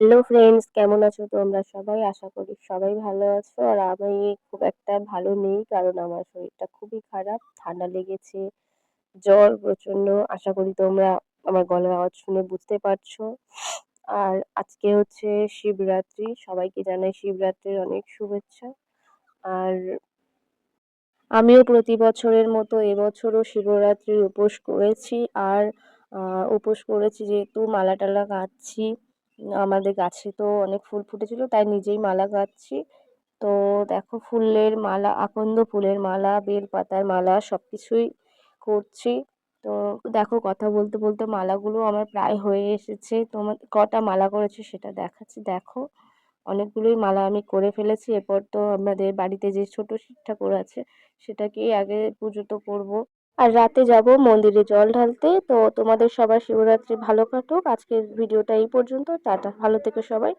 Hello friends, কেমন আছো তোমরা সবাই? আশা করি সবাই ভালো আছো। আর আমি খুব একটা ভালো নেই, কারণ আমার শরীরটা খুবই খারাপ। ঠান্ডা লেগেছে, জ্বর প্রচণ্ড। আশা করি তোমরা আমার গলার আওয়াজ শুনে বুঝতে পারছো। আর আজকে হচ্ছে শিবরাত্রি। সবাইকে জানাই শিবরাত্রির অনেক শুভেচ্ছা। আর আমিও প্রতি বছরের মতো এবছরও শিবরাত্রির উপোস করেছি। আর উপোস করেছি যেহেতু মালা-টালা গাঁথছি। আমাদের গাছে তো অনেক ফুল ফুটেছিল, তাই নিজেই মালা গাঁথছি। তো দেখো, ফুলের মালা, আকন্দ ফুলের মালা, বেলপাতার মালা সবকিছুই করছি। তো দেখো, কথা বলতে বলতে মালাগুলো আমার প্রায় হয়ে এসেছে। কটা মালা করেছি সেটা দেখাচ্ছি। দেখো, অনেকগুলোই মালা আমি করে ফেলেছি। এরপর তো আমাদের বাড়িতে যে ছোট শিব ঠাকুর আছে সেটাকেই আগে পুজো তো করবো। আর রাতে যাব মন্দিরে জল ঢালতে। তো তোমাদের সবার শিবরাত্রি ভালো কাটুক। আজকের ভিডিওটা এই পর্যন্ত। টাটা, ভালো থেকো সবাই।